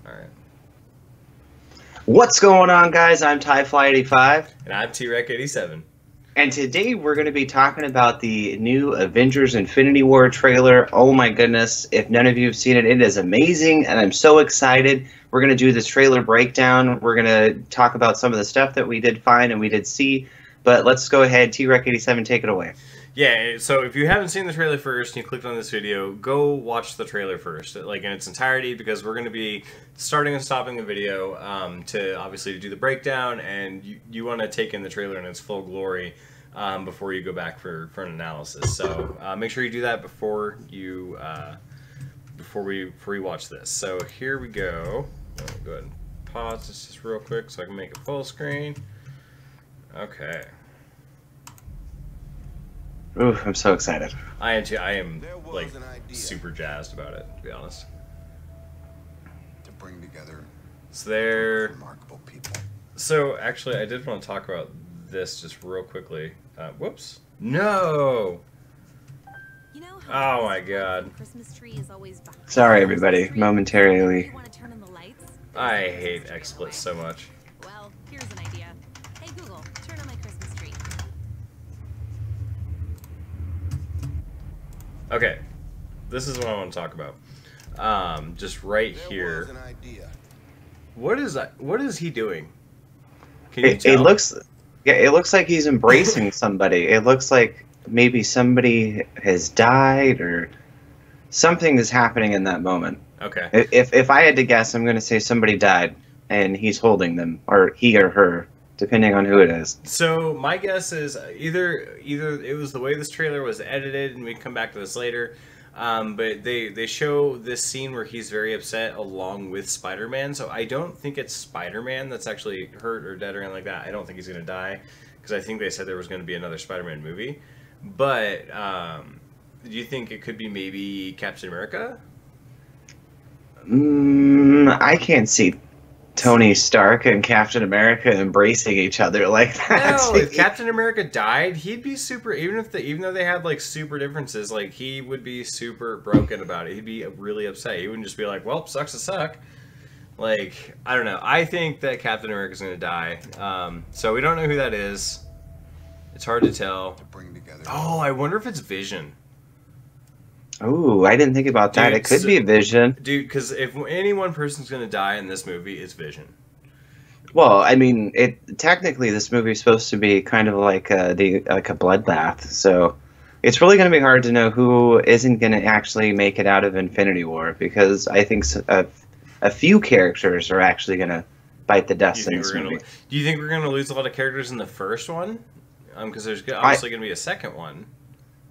All right. What's going on, guys? I'm TieFly85. And I'm T-Rec87. And today we're going to be talking about the new Avengers Infinity War trailer. Oh my goodness, if none of you have seen it, it is amazing, and I'm so excited. We're going to do this trailer breakdown. We're going to talk about some of the stuff that we did find and we did see. But let's go ahead. T-Rec87, take it away. Yeah, so if you haven't seen the trailer first and you clicked on this video, go watch the trailer first, like in its entirety, because we're going to be starting and stopping the video to obviously do the breakdown, and you want to take in the trailer in its full glory before you go back for an analysis. So make sure you do that before you before we watch this. So here we go. Let me go ahead and pause this just real quick so I can make it full screen. Okay. Ooh, I'm so excited. I am too. I am like super jazzed about it, to be honest. To bring together remarkable people. So actually, I did want to talk about this just real quickly. Whoops! No! You know oh my God! Christmas tree is always behind. Sorry, everybody. Momentarily. I hate XSplit so much. Well, here's an idea. Hey Google, turn on my Christmas tree. Okay, this is what I want to talk about. Just right here. What is that? What is he doing? Can you tell? It looks like he's embracing somebody. It looks like maybe somebody has died or something is happening in that moment. Okay. If I had to guess, I'm going to say somebody died and he's holding them, or he or her, depending on who it is. So my guess is either it was the way this trailer was edited, and we can come back to this later. But they show this scene where he's very upset along with Spider-Man. So I don't think it's Spider-Man that's actually hurt or dead or anything like that. I don't think he's gonna die, because I think they said there was going to be another Spider-Man movie. But do you think it could be maybe Captain America? I can't see Tony Stark and Captain America embracing each other like that. No, if Captain America died, he'd be super. Even though they had like super differences, like he would be super broken about it. He'd be really upset. He wouldn't just be like, "Well, sucks to suck." Like, I don't know. I think that Captain America's gonna die. So we don't know who that is. It's hard to tell. Oh, I wonder if it's Vision. Oh, I didn't think about that. It could be Vision. Dude, because if any one person's going to die in this movie, it's Vision. Well, I mean, technically this movie is supposed to be kind of like a bloodbath, so it's really going to be hard to know who isn't going to actually make it out of Infinity War, because I think a few characters are actually going to bite the dust in this movie. Do you think we're going to lose a lot of characters in the first one? Because there's obviously going to be a second one.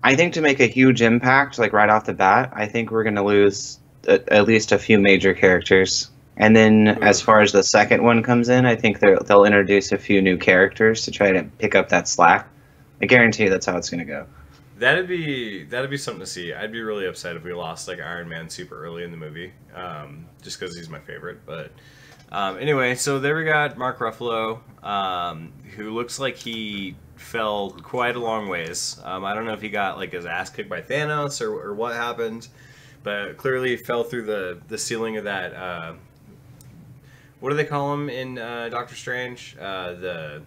I think to make a huge impact, like right off the bat, I think we're going to lose at least a few major characters. And then as far as the second one comes in, I think they'll introduce a few new characters to try to pick up that slack. I guarantee that's how it's going to go. That'd be something to see. I'd be really upset if we lost like Iron Man super early in the movie, just because he's my favorite. But anyway, so there we got Mark Ruffalo, who looks like he fell quite a long ways. I don't know if he got like his ass kicked by Thanos or what happened, but clearly he fell through the ceiling of that. What do they call them in Doctor Strange? The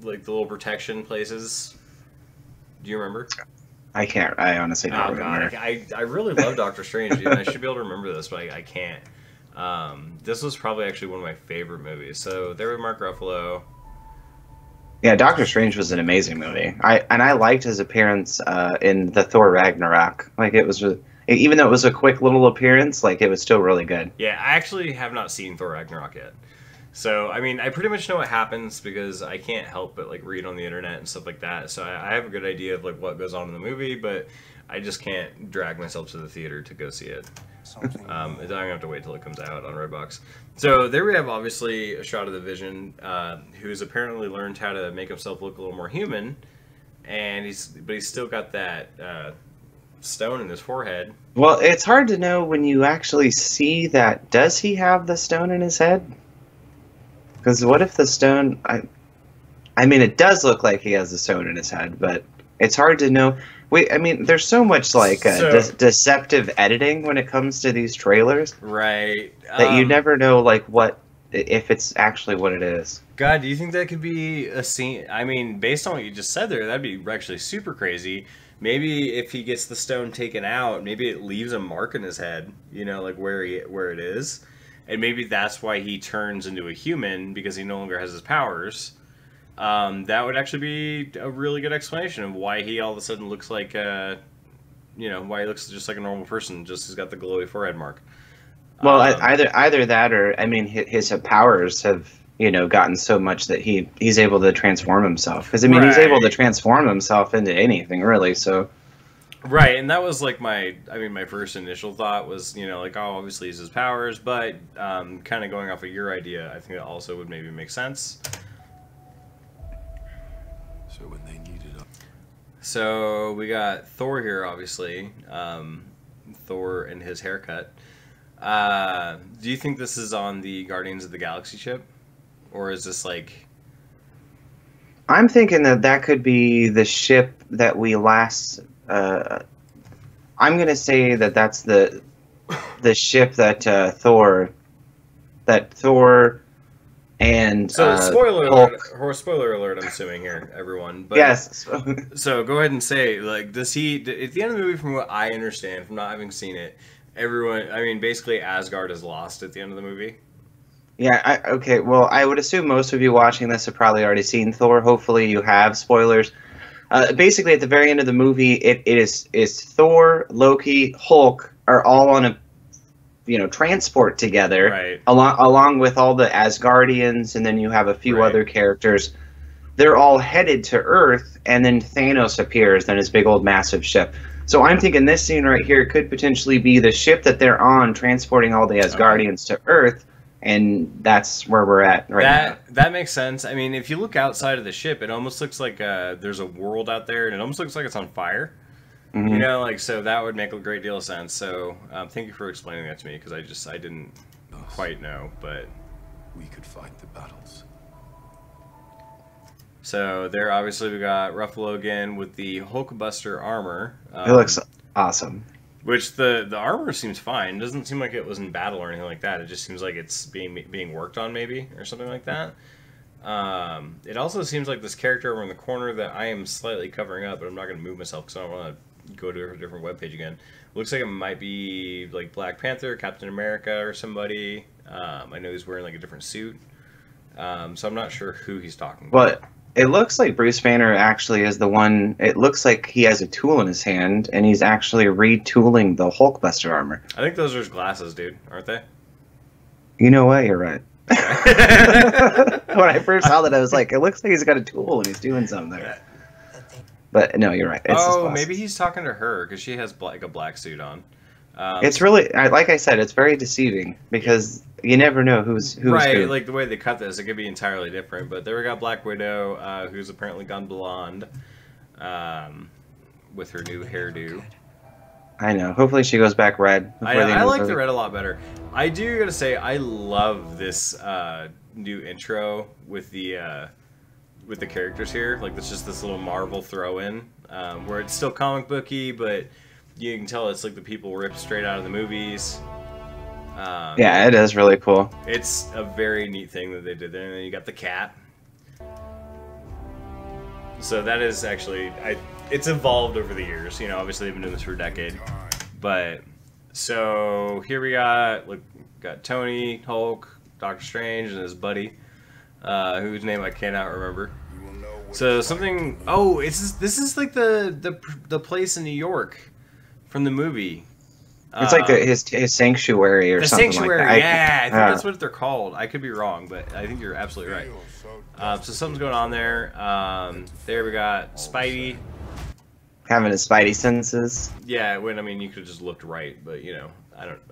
little protection places. Do you remember? I can't. I honestly don't remember. God, I really love Doctor Strange, dude. I should be able to remember this, but I can't. This was probably actually one of my favorite movies. So there was Mark Ruffalo. Yeah, Doctor Strange was an amazing movie. I liked his appearance in the Thor Ragnarok. Like, it was, even though it was a quick little appearance, like, it was still really good. Yeah, I actually have not seen Thor Ragnarok yet. So, I mean, I pretty much know what happens because I can't help but, like, read on the internet and stuff like that. So I have a good idea of, like, what goes on in the movie, but I just can't drag myself to the theater to go see it. I'm going to have to wait till it comes out on Redbox. So there we have obviously a shot of the Vision, who's apparently learned how to make himself look a little more human, and he's still got that stone in his forehead. Well, it's hard to know when you actually see that. Does he have the stone in his head? Because what if the stone... I mean, it does look like he has the stone in his head, but it's hard to know. I mean, there's so much like So- deceptive editing when it comes to these trailers Right. that you never know like what if it's actually what it is. God, do you think that could be a scene? I mean, based on what you just said there, that'd be actually super crazy. Maybe if he gets the stone taken out, maybe it leaves a mark in his head, you know, like where it is. And maybe that's why he turns into a human, because he no longer has his powers. That would actually be a really good explanation of why he all of a sudden looks like, you know, why he looks just like a normal person, just has got the glowy forehead mark. Well, either that, or I mean, his powers have, you know, gotten so much that he's able to transform himself. Because I mean, he's able to transform himself into anything, really. So. Right, and that was like my first initial thought was, you know, like, oh, obviously he's his powers, but kind of going off of your idea, I think that also would maybe make sense. So when they needed us. So we got Thor here, obviously. Thor and his haircut. Do you think this is on the Guardians of the Galaxy ship? Or is this like... I'm thinking that could be the ship that we last... I'm going to say that that's the ship that Thor and So spoiler Hulk. alert, or spoiler alert, I'm assuming here, everyone. But, Yes. So go ahead and say, like, does he, at the end of the movie, from what I understand, from not having seen it, everyone, I mean, basically Asgard is lost at the end of the movie. Yeah, okay, well, I would assume most of you watching this have probably already seen Thor. Hopefully you have. Spoilers. Basically, at the very end of the movie, it is Thor, Loki, Hulk are all on a, you know, transport together, Right. along with all the Asgardians, and then you have a few other characters. They're all headed to Earth, and then Thanos appears on his big old massive ship. So I'm thinking this scene right here could potentially be the ship that they're on, transporting all the Asgardians to Earth, and that's where we're at right now. That makes sense. I mean, if you look outside of the ship, it almost looks like there's a world out there, and it almost looks like it's on fire. Mm-hmm. You know, like, so that would make a great deal of sense. So thank you for explaining that to me, because I didn't quite know, but... We could fight the battles. So there, obviously, we got Ruffalo again with the Hulkbuster armor. It looks awesome. Which the armor seems fine. It doesn't seem like it was in battle or anything like that. It just seems like it's being worked on, maybe, or something like that. It also seems like this character over in the corner that I am slightly covering up, but I'm not going to move myself because I don't want to go to a different webpage again. Looks like it might be like Black Panther, Captain America, or somebody. I know he's wearing like a different suit. So I'm not sure who he's talking about. But it looks like Bruce Banner actually is the one. It looks like he has a tool in his hand, and he's actually retooling the Hulkbuster armor. I think those are his glasses, dude, aren't they? You know what? You're right. When I first saw that, I was like, it looks like he's got a tool and he's doing something there. But no, you're right. It's his glasses. Maybe he's talking to her because she has like a black suit on. It's really, like I said, it's very deceiving because you never know who's right, who. like the way they cut this, it could be entirely different. But there we got Black Widow, who's apparently gone blonde, with her new hairdo. I know. Hopefully she goes back red. I like the red a lot better. I do gotta say, I love this new intro with the characters here. Like, it's just this little Marvel throw-in, where it's still comic booky, but you can tell it's like the people ripped straight out of the movies. Yeah, it is really cool. It's a very neat thing that they did there. And then you got the cat. So that is actually, it's evolved over the years. You know, obviously they've been doing this for a decade. But, so here we got Tony, Hulk, Doctor Strange, and his buddy, whose name I cannot remember. So something, oh, this is like the place in New York from the movie. It's like his sanctuary or something sanctuary, like that. Yeah, I think that's what they're called. I could be wrong, but I think you're absolutely right. So something's going on there. There we got Spidey. Having his Spidey senses. Yeah, I mean, you could have just looked right, but, you know,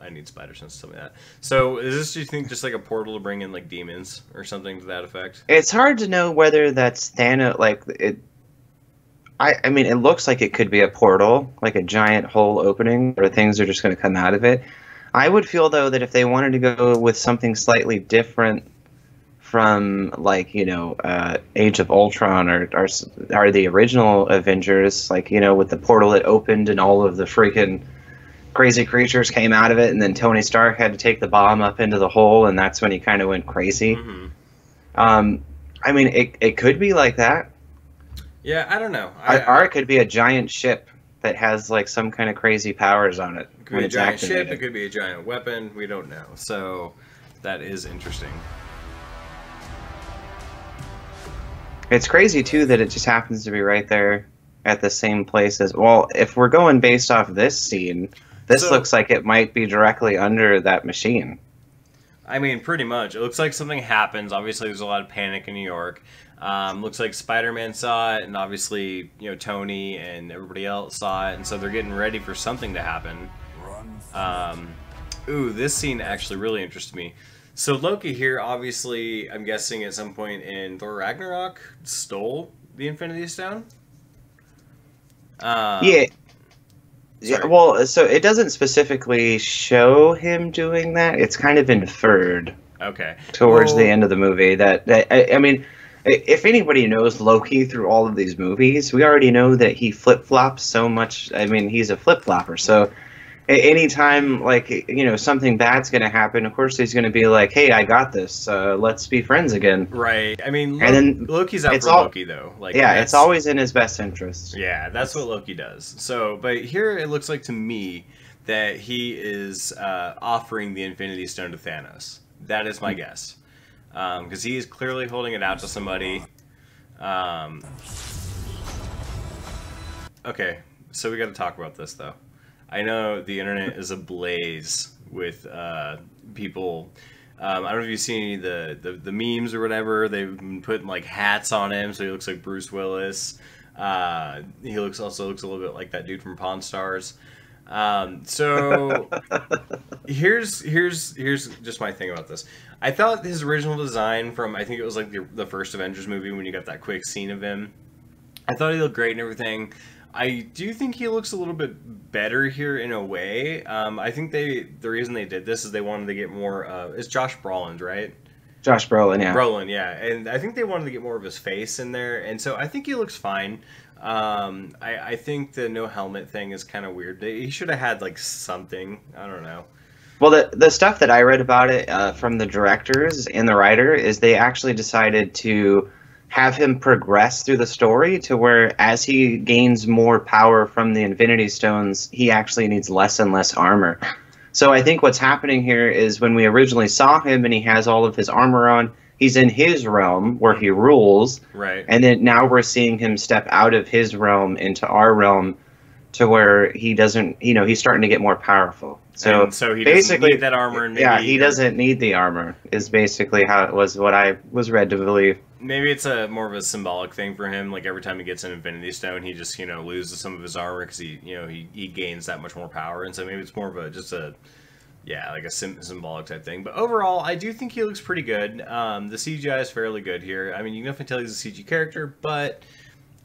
I need spider sense, something like that. So is this, do you think, just like a portal to bring in, like, demons or something to that effect? It's hard to know whether that's Thanos, like, it... I mean, it looks like it could be a portal, like a giant hole opening, where things are just going to come out of it. I would feel, though, that if they wanted to go with something slightly different from like Age of Ultron are the original Avengers, like with the portal that opened and all of the freaking crazy creatures came out of it, and then Tony Stark had to take the bomb up into the hole, and that's when he kind of went crazy. Mm-hmm. I mean, it could be like that. Yeah, I don't know. Or it could be a giant ship that has like some kind of crazy powers on it. It could be a giant ship, it could be a giant weapon, we don't know. So that is interesting. It's crazy too that it just happens to be right there at the same place as, well, if we're going based off this scene, this looks like it might be directly under that machine. I mean, pretty much. It looks like something happens. Obviously, there's a lot of panic in New York. Looks like Spider-Man saw it, and obviously, Tony and everybody else saw it, and so they're getting ready for something to happen. Ooh, this scene actually really interests me. So Loki here, obviously, I'm guessing at some point in Thor Ragnarok, stole the Infinity Stone? Yeah. Yeah, well, so it doesn't specifically show him doing that. It's kind of inferred. Okay. Towards the end of the movie, I mean, if anybody knows Loki through all of these movies, we already know that he flip-flops so much. I mean, he's a flip-flopper. So anytime, like, something bad's going to happen, of course he's going to be like, hey, I got this. Let's be friends again. Right. I mean, and then Loki's out for Loki, though. Like, yeah, it's always in his best interest. Yeah, that's what Loki does. So, but here it looks like to me that he is offering the Infinity Stone to Thanos. That is my guess. Because he is clearly holding it out to somebody. Okay, so we got to talk about this, though. I know the internet is ablaze with people. I don't know if you've seen any of the memes or whatever. They've been putting like hats on him, so he looks like Bruce Willis. He also looks a little bit like that dude from Pawn Stars. So here's just my thing about this. I thought his original design from, I think it was like the first Avengers movie when you got that quick scene of him, I thought he looked great and everything. I do think he looks a little bit better here in a way. I think the reason they did this is they wanted to get more. It's Josh Brolin, right? Josh Brolin, yeah. Brolin, yeah, and I think they wanted to get more of his face in there, and so I think he looks fine. I think the no helmet thing is kind of weird. He should have had like something. I don't know. Well, the stuff that I read about it from the directors and the writer is they actually decided to have him progress through the story to where as he gains more power from the Infinity Stones, he actually needs less and less armor. So I think what's happening here is when we originally saw him and he has all of his armor on, he's in his realm where he rules. Right. And then now we're seeing him step out of his realm into our realm to where he doesn't, he's starting to get more powerful. So he basically doesn't need that armor. And he doesn't need the armor is basically how it was, what I was led to believe. Maybe it's more of a symbolic thing for him. Like every time he gets an Infinity Stone, he just loses some of his armor because he gains that much more power, and so maybe it's more of a symbolic type thing. But overall, I do think he looks pretty good. The CGI is fairly good here. I mean, you can definitely tell he's a CG character, but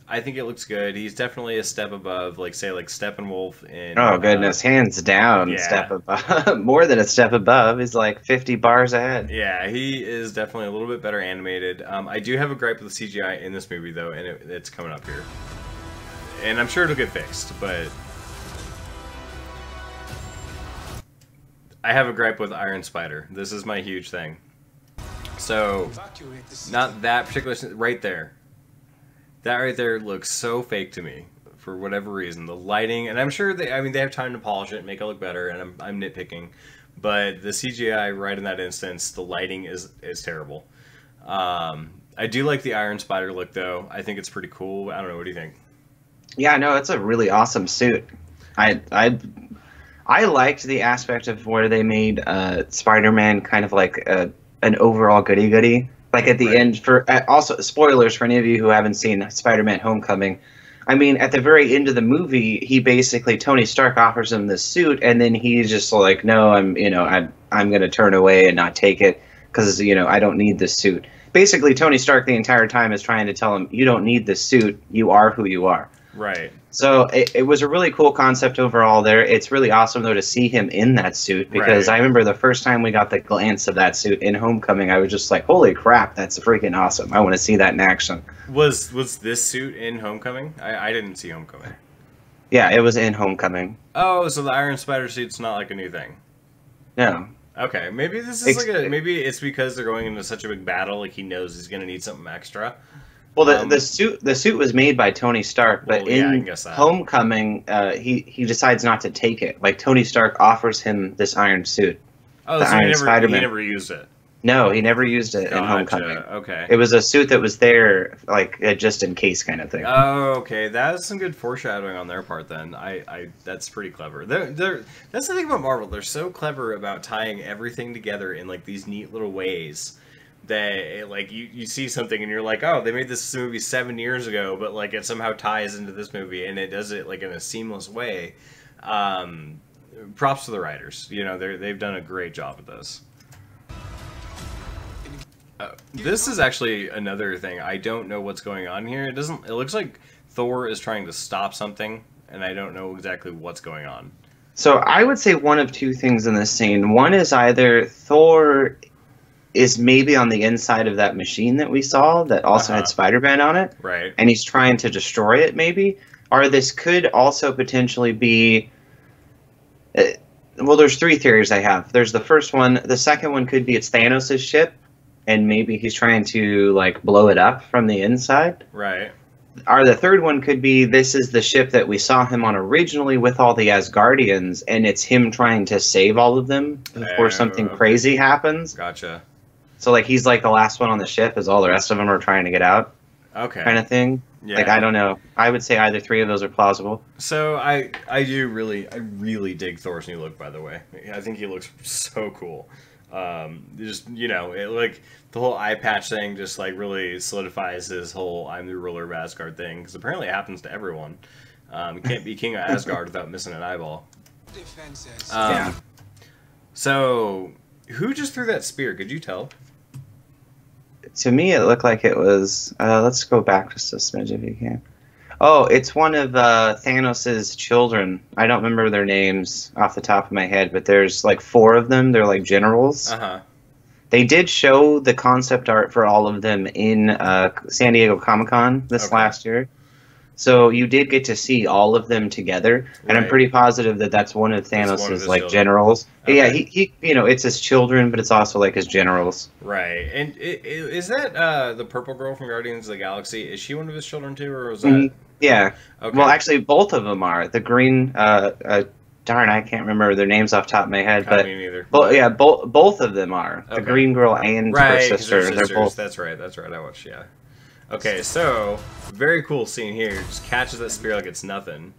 I think it looks good. He's definitely a step above, like Steppenwolf in. Oh goodness, hands down, yeah. Step above. More than a step above. He's like 50 bars ahead. Yeah, he is definitely a little bit better animated. I do have a gripe with the CGI in this movie though, and it's coming up here, and I'm sure it'll get fixed. But I have a gripe with Iron Spider. This is my huge thing. So, not that particular right there. That right there looks so fake to me for whatever reason. The lighting, and I'm sure they have time to polish it and make it look better, and I'm nitpicking. But the CGI right in that instance, the lighting is terrible. I do like the Iron Spider look though. I think it's pretty cool. I don't know, what do you think? Yeah, no, it's a really awesome suit. I liked the aspect of where they made Spider-Man kind of like an overall goody-goody. Like at the end, also spoilers for any of you who haven't seen Spider-Man Homecoming. I mean, at the very end of the movie, Tony Stark offers him this suit, and then he's just like, no, I'm going to turn away and not take it because, I don't need this suit. Basically, Tony Stark the entire time is trying to tell him, you don't need this suit, you are who you are. Right. So it was a really cool concept overall there. It's really awesome, though, to see him in that suit, because Right. I remember the first time we got the glance of that suit in Homecoming, I was just like, holy crap, that's freaking awesome. I want to see that in action. Was this suit in Homecoming? I didn't see Homecoming. Yeah, it was in Homecoming. Oh, so the Iron Spider suit's not like a new thing. No. Okay, maybe this is maybe it's because they're going into such a big battle, like he knows he's gonna need something extra. Well, the suit was made by Tony Stark, but Well, yeah, I in guess that. Homecoming, he decides not to take it. Like, Tony Stark offers him this iron suit. Oh, the so Iron he Spider-Man. never used it. No, he never used it in Gotcha. Homecoming. Okay. It was a suit that was there, like, just in case kind of thing. Oh, okay. That's some good foreshadowing on their part. Then that's pretty clever. That's the thing about Marvel. They're so clever about tying everything together in like these neat little ways that like you see something and you're like, oh, they made this movie 7 years ago, but like it somehow ties into this movie and it does it like in a seamless way. Props to the writers. You know, they've done a great job with this. This is actually another thing. I don't know what's going on here. It looks like Thor is trying to stop something, and I don't know exactly what's going on. So I would say one of two things in this scene. One is either Thor is maybe on the inside of that machine that we saw that also had Spider-Man on it. Right. And he's trying to destroy it, maybe. Or this could also potentially be... well, there's three theories I have. There's the first one. The second one could be it's Thanos' ship, and maybe he's trying to, like, blow it up from the inside. Right. Or the third one could be this is the ship that we saw him on originally with all the Asgardians, and it's him trying to save all of them before something crazy happens. Gotcha. So, like, he's, like, the last one on the ship as all the rest of them are trying to get out. Okay. Kind of thing. Yeah. Like, I don't know. I would say either three of those are plausible. So I really dig Thor's new look, by the way. I think he looks so cool. Just, you know, it, like the whole eye patch thing just like really solidifies his whole "I'm the ruler of Asgard" thing, because apparently it happens to everyone. You can't be king of Asgard without missing an eyeball. Yeah. So who just threw that spear? Could you tell? To me, it looked like it was... let's go back just a smidge if you can. Oh, it's one of Thanos' children. I don't remember their names off the top of my head, but there's like 4 of them. They're like generals. They did show the concept art for all of them in San Diego Comic-Con this last year. So you did get to see all of them together, and I'm pretty positive that that's one of Thanos' like generals. Okay. Yeah, he you know, it's his children, but it's also like his generals. Right. And is that the purple girl from Guardians of the Galaxy? Is she one of his children too, or was that? Yeah. Okay. Well, actually, both of them are. The green, darn, I can't remember their names off the top of my head, but me neither. Yeah, both of them are. The green girl and her sister. They're both. That's right. I watched. Yeah. Okay, so very cool scene here. Just catches that spear like it's nothing.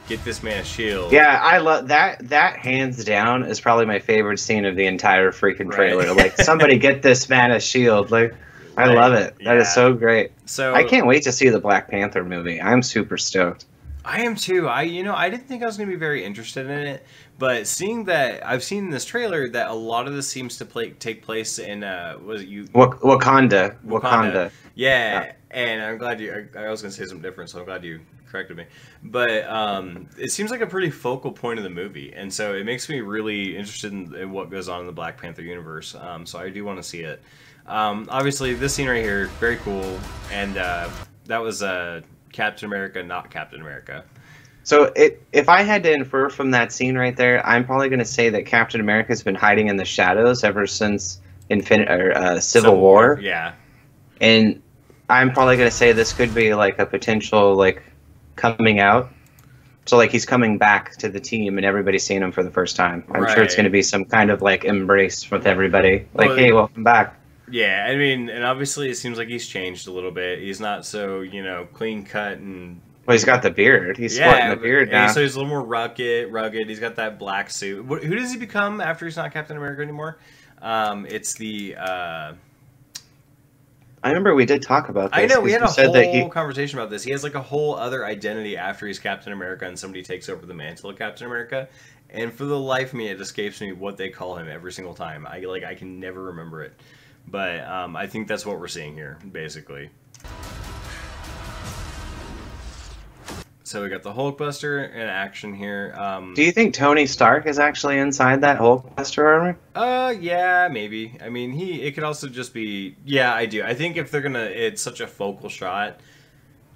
Get this man a shield. Yeah, I love that. That hands down is probably my favorite scene of the entire freaking trailer. Like, somebody get this man a shield. Like, I love it. That is so great. So I can't wait to see the Black Panther movie. I'm super stoked. I am too. I didn't think I was going to be very interested in it, but seeing that I've seen in this trailer that a lot of this seems to take place in was it Wakanda. Yeah, and I'm glad I was going to say something different, so I'm glad you corrected me. But it seems like a pretty focal point of the movie, and so it makes me really interested in what goes on in the Black Panther universe. So I do want to see it. Obviously, this scene right here, very cool, and that was Captain America, not Captain America. So if I had to infer from that scene right there, I'm probably going to say that Captain America's been hiding in the shadows ever since Civil War. Yeah. And I'm probably going to say this could be like a potential like coming out. So like he's coming back to the team and everybody's seeing him for the first time. I'm sure it's going to be some kind of like embrace with everybody. Like, hey, welcome back. Yeah, I mean, and obviously it seems like he's changed a little bit. He's not so, you know, clean cut and... Well, he's got the beard. He's sporting the beard now. So he's a little more rugged. He's got that black suit. Who does he become after he's not Captain America anymore? It's the... I remember we did talk about this. I know, we had a whole conversation about this. He has like a whole other identity after he's Captain America and somebody takes over the mantle of Captain America. And for the life of me, it escapes me what they call him every single time. I can never remember it. But I think that's what we're seeing here, basically. So we got the Hulkbuster in action here. Do you think Tony Stark is actually inside that Hulkbuster armor? Yeah, maybe. I mean, it could also just be. Yeah, I do. I think if they're gonna, it's such a focal shot.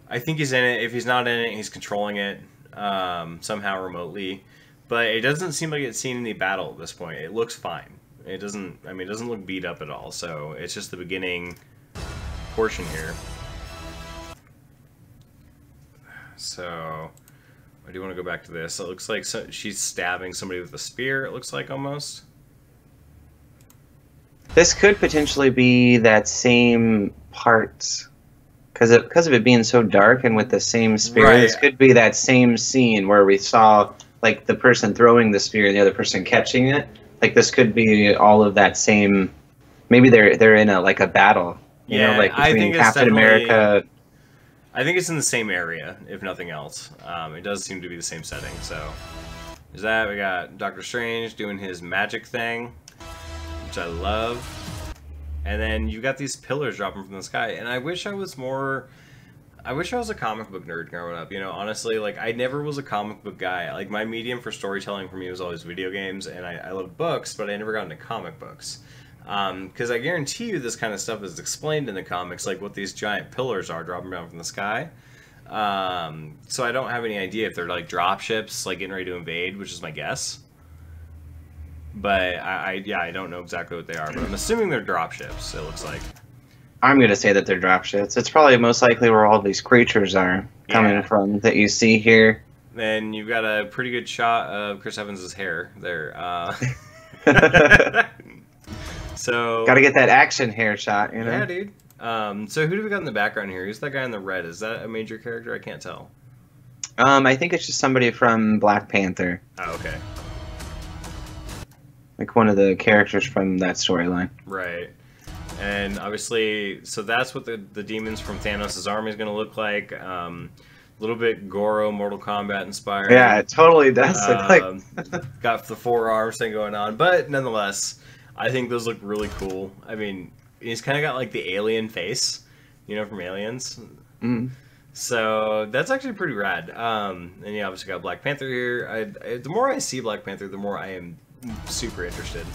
I think he's in it. If he's not in it, he's controlling it somehow remotely. But it doesn't seem like it's seen any battle at this point. It looks fine. It doesn't. I mean, it doesn't look beat up at all. So it's just the beginning portion here. So I do want to go back to this. It looks like she's stabbing somebody with a spear. It looks like almost. This could potentially be that same part because of it being so dark and with the same spear. Right. This could be that same scene where we saw like the person throwing the spear and the other person catching it. Like this could be all of that same. Maybe they're in a battle. You know, like between Captain America. I think it's in the same area, if nothing else. It does seem to be the same setting. So there's that. We got Doctor Strange doing his magic thing, which I love. And then you got these pillars dropping from the sky. And I wish I was a comic book nerd growing up. You know, honestly, like I never was a comic book guy. Like my medium for storytelling for me was always video games, and I loved books, but I never got into comic books. Because I guarantee you this kind of stuff is explained in the comics, like what these giant pillars are dropping down from the sky. So I don't have any idea if they're like drop ships, like getting ready to invade, which is my guess. But I don't know exactly what they are, but I'm assuming they're drop ships, it looks like. I'm going to say that they're drop ships. It's probably most likely where all these creatures are coming from that you see here. Then you've got a pretty good shot of Chris Evans' hair there. So got to get that action hair shot, you know? Yeah, dude. So who do we got in the background here? Who's that guy in the red? Is that a major character? I can't tell. I think it's just somebody from Black Panther. Oh, okay. Like one of the characters from that storyline. Right. And obviously, so that's what the demons from Thanos' army is going to look like. A little bit Goro, Mortal Kombat inspired. Yeah, it totally does look like. Got the forearms thing going on. But nonetheless, I think those look really cool. I mean, he's kind of got like the alien face, you know, from Aliens. Mm. So that's actually pretty rad. And you obviously got Black Panther here. The more I see Black Panther, the more I am super interested.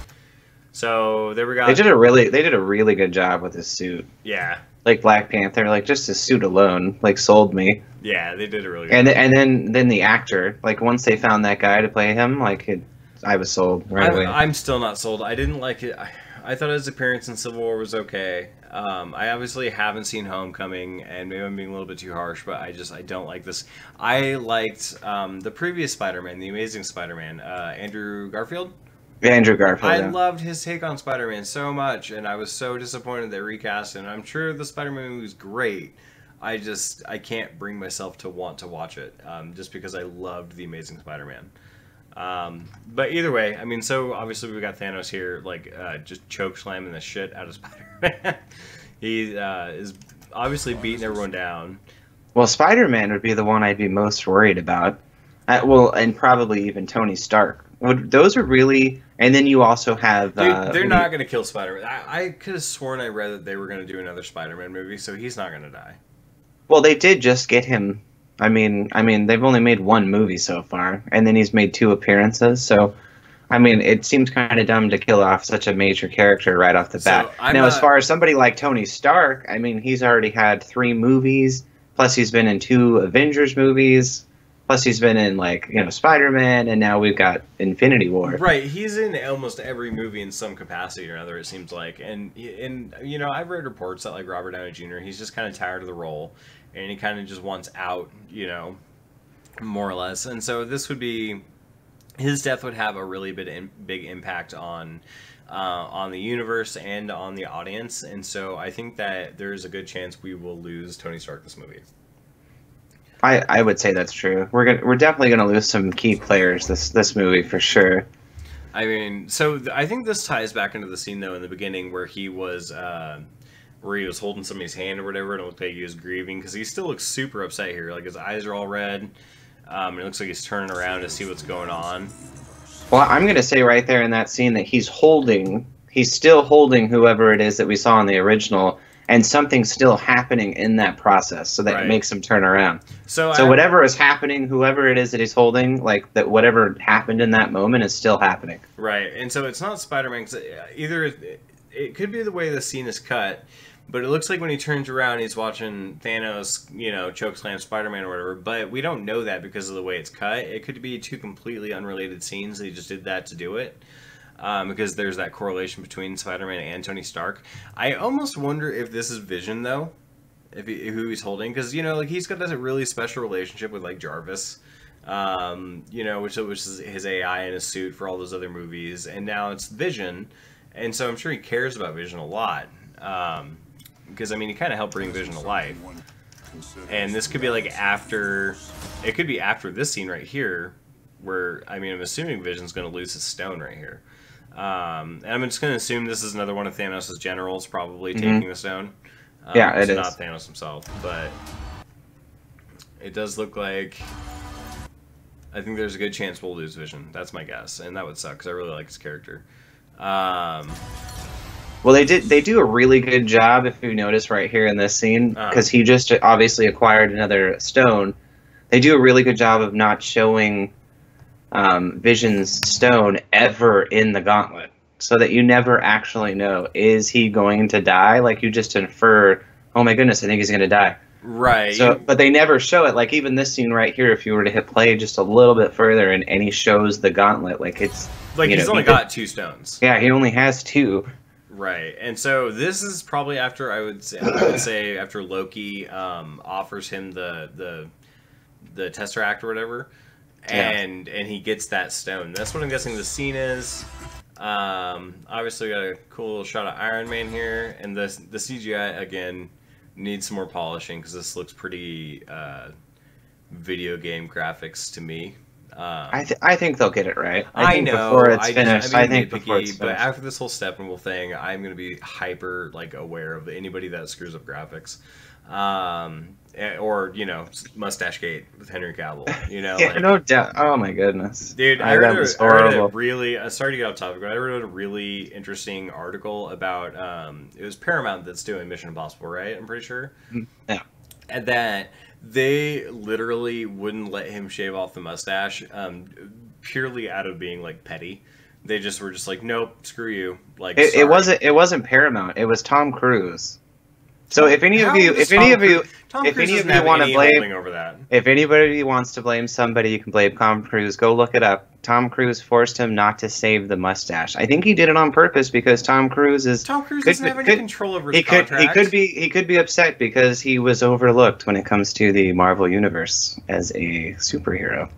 So there we go. They did a really good job with his suit. Yeah. Like Black Panther, like just his suit alone, like sold me. Yeah, they did a really good job. And then the actor, like once they found that guy to play him, like I was sold right away. I'm still not sold. I didn't like it. I thought his appearance in Civil War was okay. I obviously haven't seen Homecoming, and maybe I'm being a little bit too harsh, but I don't like this. I liked the previous Spider-Man, the Amazing Spider-Man, Andrew Garfield. Andrew Garfield. I loved his take on Spider-Man so much, and I was so disappointed they recast him. I'm sure the Spider-Man movie was great. I can't bring myself to want to watch it, just because I loved the Amazing Spider-Man. But either way, I mean, so obviously we got Thanos here, like, just choke slamming the shit out of Spider-Man. He is obviously beating everyone down. Well, Spider-Man would be the one I'd be most worried about. And probably even Tony Stark. Those are really... And then you also have... Dude, they're not going to kill Spider-Man. I could have sworn I read that they were going to do another Spider-Man movie, so he's not going to die. Well, they did just get him... I mean, they've only made one movie so far, and then he's made 2 appearances, so... I mean, it seems kind of dumb to kill off such a major character right off the bat. As far as somebody like Tony Stark, I mean, he's already had 3 movies, plus he's been in 2 Avengers movies... Plus, he's been in, like, you know, Spider-Man, and now we've got Infinity War. Right, he's in almost every movie in some capacity or another, it seems like. And you know, I've read reports that, like, Robert Downey Jr., he's just kind of tired of the role, and he kind of just wants out, you know, more or less. And so this would be... His death would have a really big impact on the universe and on the audience. And so I think that there's a good chance we will lose Tony Stark this movie. I would say that's true. We're definitely gonna lose some key players this movie for sure. I mean, so I think this ties back into the scene though in the beginning where he was holding somebody's hand or whatever, and it looked like he was grieving because he still looks super upset here. Like his eyes are all red. And it looks like he's turning around to see what's going on. Well, I'm gonna say right there in that scene that he's still holding whoever it is that we saw in the original. and something's still happening in that process, so that Right. it makes him turn around. So Whatever is happening, whoever it is that he's holding, like that, whatever happened in that moment is still happening. Right, and so it's not Spider-Man. 'Cause either it could be the way the scene is cut, but it looks like when he turns around, he's watching Thanos, chokeslam Spider-Man or whatever. But we don't know that because of the way it's cut. It could be two completely unrelated scenes. They just did that to do it. Because there's that correlation between Spider-Man and Tony Stark. I almost wonder if this is Vision, though, who he's holding. Because, he's got this really special relationship with, like, Jarvis, which is his AI in his suit for all those other movies. And now it's Vision. And so I'm sure he cares about Vision a lot. Because, he kind of helped bring Vision to life. And this could be, like, after... It could be after this scene right here, where, I'm assuming Vision's going to lose his stone right here. And I'm just going to assume this is another one of Thanos' generals probably taking the stone. Yeah, it is. Not Thanos himself, but it does look like... I think there's a good chance we'll lose Vision. That's my guess, and that would suck, because I really like his character. Well, they do a really good job, if you notice right here in this scene, because he just obviously acquired another stone. They do a really good job of not showing Vision's stone ever in the gauntlet, so that you never actually know, is he going to die? Like, you just infer, oh my goodness, I think he's going to die. Right. So, but they never show it. Like, even this scene right here, if you were to hit play just a little bit further, and he shows the gauntlet, like, it's... Like, he's only got 2 stones. Yeah, he only has 2. Right, and so this is probably after, I would say after Loki offers him the Tesseract or whatever, and he gets that stone. That's what I'm guessing the scene is. Obviously, we got a cool little shot of Iron Man here, and the CGI again needs some more polishing because this looks pretty video game graphics to me. I think they'll get it right. I think know. Before it's finished. I think before it's finished. But finished. after this whole Steppenwolf thing, I'm going to be hyper aware of anybody that screws up graphics, or Mustache Gate with Henry Cavill. Yeah, no doubt. Oh my goodness, dude! I read a really. Sorry to get off topic, but I read a really interesting article about. It was Paramount that's doing Mission Impossible, right? I'm pretty sure. Yeah. And that they literally wouldn't let him shave off the mustache, purely out of being petty. They just were just like, nope, screw you. It wasn't Paramount. It was Tom Cruise. So if any of you want to blame over that, if anybody wants to blame somebody, you can blame Tom Cruise. Go look it up. Tom Cruise forced him not to shave the mustache. I think he did it on purpose because Tom Cruise doesn't have any control over his contract. He could be upset because he was overlooked when it comes to the Marvel universe as a superhero.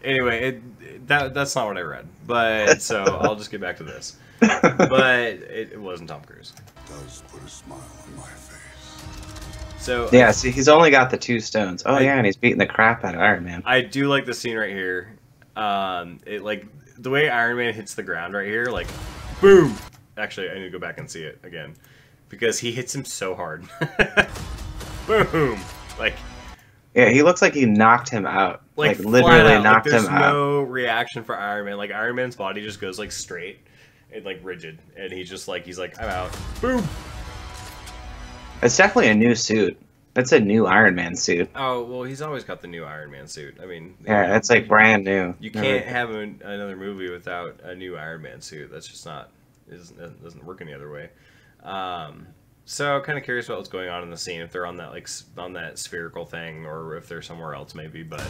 Anyway, that's not what I read, but so I'll just get back to this. But it wasn't Tom Cruise. Does put a smile on my face. So yeah, see, he's only got the 2 stones. Oh yeah, and he's beating the crap out of Iron Man. I do like the scene right here. The way Iron Man hits the ground right here, boom. Actually, I need to go back and see it again because he hits him so hard. Boom. Yeah, he looks like he knocked him out. Literally knocked him out. There's no reaction for Iron Man. Iron Man's body just goes straight and rigid, and he's just I'm out. Boom. It's definitely a new suit. That's a new Iron Man suit. Oh well, he's always got the new Iron Man suit. Yeah, it's brand new. You can't have another movie without a new Iron Man suit. That's just not. It doesn't work any other way. So kind of curious about what's going on in the scene, if they're on that on that spherical thing, or if they're somewhere else maybe. But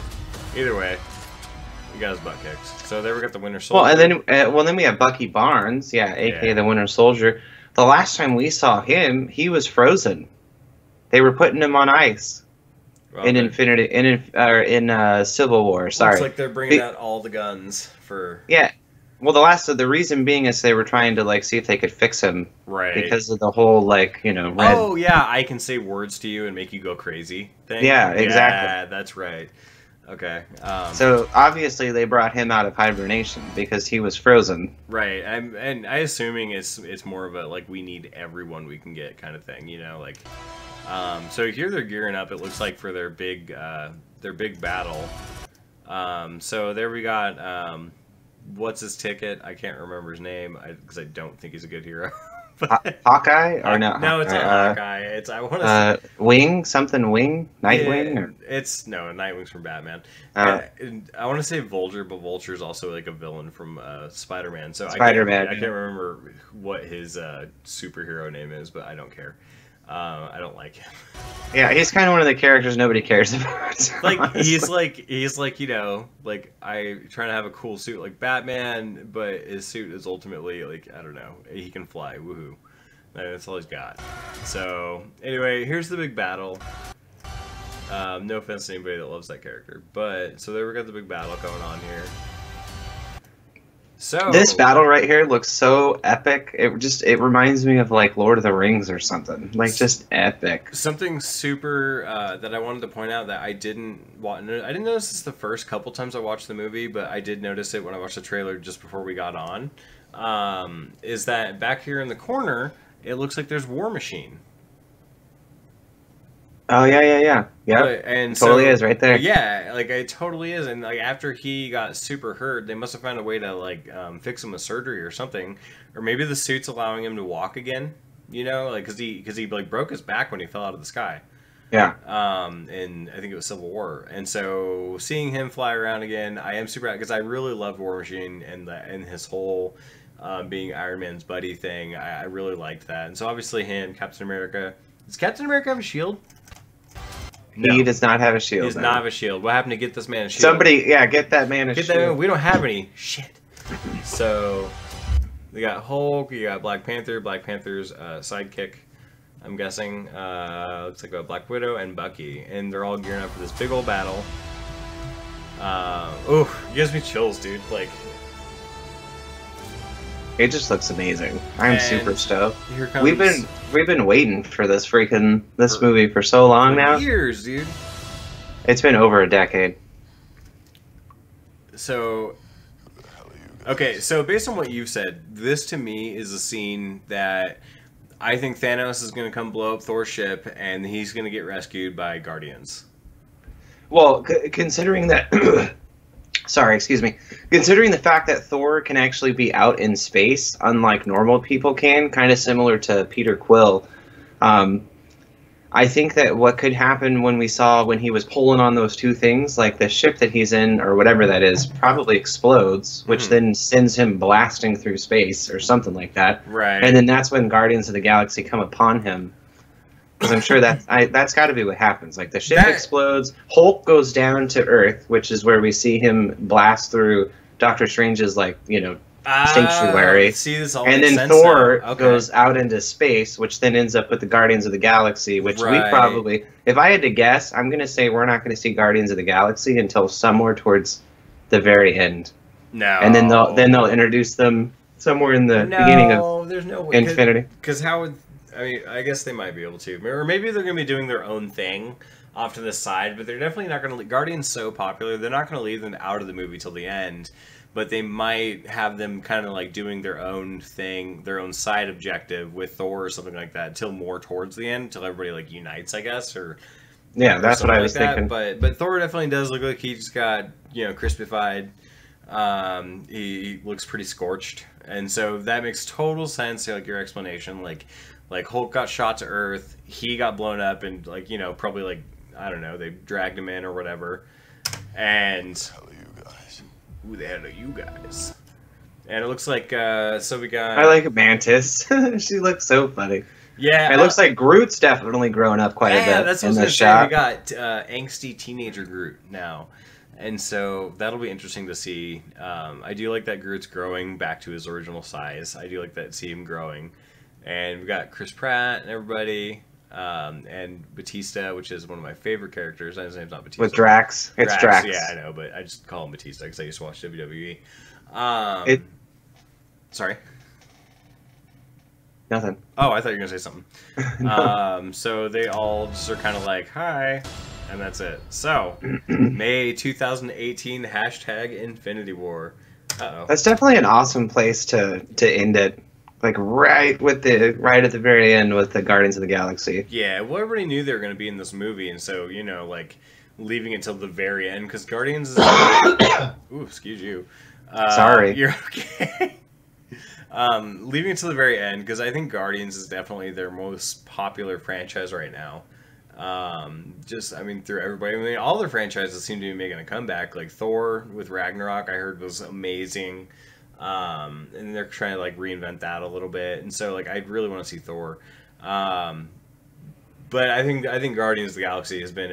either way, he got his butt kicked. So there we got the Winter Soldier. Well, and then we have Bucky Barnes, aka the Winter Soldier. The last time we saw him, he was frozen. They were putting him on ice in Civil War. Sorry, looks like they're bringing out all the guns for. Yeah. Well, the reason being is they were trying to see if they could fix him, right? Because of the whole red. Oh yeah, I can say words to you and make you go crazy thing. Yeah, exactly. Yeah, that's right. Okay. So obviously they brought him out of hibernation because he was frozen. Right, and I assuming it's more of a we need everyone we can get kind of thing, So here they're gearing up. It looks like for their big battle. So there we got what's his ticket? I can't remember his name because I don't think he's a good hero. Hawkeye or no? No, it's not Hawkeye, Hawkeye. It's I want to. Wing something Wing Nightwing. Yeah, Or? it's no Nightwing's from Batman. Uh, I want to say Vulture, but Vulture's also like a villain from Spider-Man. So Spider-Man, I yeah. can't remember what his superhero name is, but I don't care. I don't like him. Yeah, he's kind of one of the characters nobody cares about. Like honestly. he's like like I trying to have a cool suit like Batman, but his suit is ultimately like I don't know. He can fly. Woohoo! That's all he's got. So anyway, here's the big battle. No offense to anybody that loves that character, but so there we got the big battle going on here. So This battle right here looks so epic. It reminds me of like Lord of the Rings or something. Like just epic. something super that I wanted to point out that I didn't notice this the first couple times I watched the movie, but I did notice it when I watched the trailer just before we got on. Is that back here in the corner? It looks like there's War Machine. Oh yeah. And Totally is right there. Yeah, like it totally is. And like after he got super hurt, they must have found a way to like fix him with surgery or something, or maybe the suit's allowing him to walk again. You know, like because he like broke his back when he fell out of the sky. Yeah. And I think it was Civil War. And so seeing him fly around again, I am super happy because I really loved War Machine and his whole being Iron Man's buddy thing. I really liked that. And so obviously him, Captain America. Does Captain America have a shield? He does not have a shield. He does not have a shield. What happened to get this man a shield? Somebody, get that man a Get shield. that man. We don't have any. Shit. So we got Hulk. You got Black Panther. Black Panther's sidekick. I'm guessing. Looks like a Black Widow and Bucky, and they're all gearing up for this big old battle. Ooh, it gives me chills, dude. Like. It just looks amazing. I'm And super stoked. Here comes We've been waiting for this movie for so long now. years, dude. It's been over a decade. So, okay, so based on what you've said, this to me is a scene that I think Thanos is going to come blow up Thor's ship, and he's going to get rescued by Guardians. Well, considering that, sorry, excuse me. Considering the fact that Thor can actually be out in space, unlike normal people can, kind of similar to Peter Quill. I think that what could happen when he was pulling on those two things, like the ship that he's in or whatever that is, probably explodes, which then sends him blasting through space or something like that. Right. And then that's when Guardians of the Galaxy come upon him. Because I'm sure that's got to be what happens. Like the ship explodes, Hulk goes down to Earth, which is where we see him blast through Doctor Strange's sanctuary. See, this all And makes then sense Thor now. Okay. goes out into space, which then ends up with the Guardians of the Galaxy, which we Right. probably, if I had to guess, I'm going to say we're not going to see Guardians of the Galaxy until somewhere towards the very end. No. And then they'll introduce them somewhere in the beginning of there's no way. Infinity. Because how would... I mean, I guess they might be able to. Or maybe they're going to be doing their own thing off to the side, but they're definitely not going to... Guardians so popular, they're not going to leave them out of the movie till the end, but they might have them kind of like doing their own thing, their own side objective with Thor or something like that until more towards the end, until everybody like unites, I guess, or... Yeah, that's what I was thinking. But Thor definitely does look like he just got, crispified. He looks pretty scorched, and so that makes total sense. Like your explanation, like Hulk got shot to Earth, he got blown up, and probably I don't know, they dragged him in or whatever. And who the hell are you guys? And it looks like so we got. I like Mantis. She looks so funny. Yeah, It looks like Groot's definitely grown up quite a bit. Yeah, that's what in I was the going to say. shot. We got angsty teenager Groot now. And so that'll be interesting to see. I do like that Groot's growing back to his original size. I do like that see him growing. And we've got Chris Pratt and everybody. And Batista, which is one of my favorite characters. His name's not Batista. With Drax. It's Drax. Yeah, I know, but I just call him Batista because I used to watch WWE. Sorry? Nothing. Oh, I thought you were going to say something. No. So they all just are kind of like, hi, and that's it. So, May 2018, hashtag Infinity War. Uh-oh. That's definitely an awesome place to end it. Like right at the very end with the Guardians of the Galaxy. Yeah, well, everybody knew they were going to be in this movie, and so, leaving it till the very end, because Guardians is... Ooh, excuse you. Sorry. You're okay. Leaving it to the very end, because I think Guardians is definitely their most popular franchise right now. I mean, through everybody. I mean, all their franchises seem to be making a comeback. Like Thor with Ragnarok, I heard was amazing. And they're trying to like reinvent that a little bit. And so like I really want to see Thor. But I think Guardians of the Galaxy has been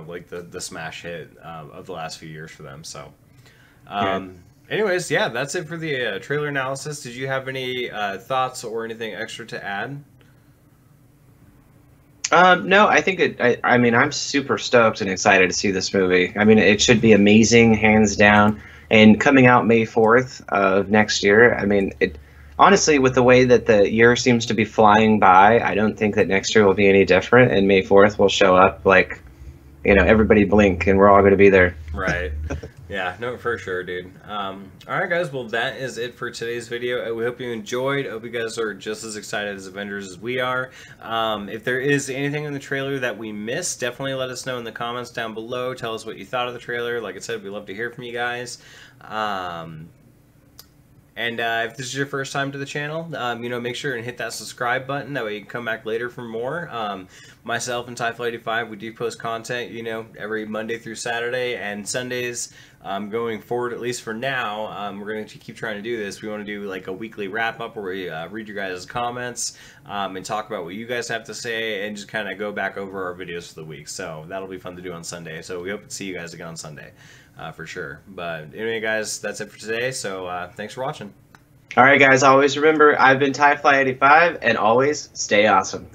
like the smash hit of the last few years for them. So, anyways, yeah, that's it for the trailer analysis. Did you have any thoughts or anything extra to add? No, I think I mean, I'm super stoked and excited to see this movie. I mean, it should be amazing, hands down. And coming out May 4th of next year, I mean, honestly, with the way that the year seems to be flying by, I don't think that next year will be any different. And May 4th will show up like, everybody blink and we're all going to be there. Right. Yeah, no, for sure, dude. All right, guys. Well, that is it for today's video. We hope you enjoyed. I hope you guys are just as excited as Avengers as we are. If there is anything in the trailer that we missed, definitely let us know in the comments down below. Tell us what you thought of the trailer. Like I said, we'd love to hear from you guys. And if this is your first time to the channel, make sure and hit that subscribe button. That way you can come back later for more. Myself and TyFly85, we do post content, every Monday through Saturday and Sundays. Going forward, at least for now, we're going to keep trying to do this. We want to do like a weekly wrap-up where we read your guys' comments and talk about what you guys have to say and just kind of go back over our videos for the week. So that'll be fun to do on Sunday. So we hope to see you guys again on Sunday. For sure. But anyway, guys, that's it for today. So thanks for watching. All right, guys, always remember, I've been TyFly85, and always stay awesome.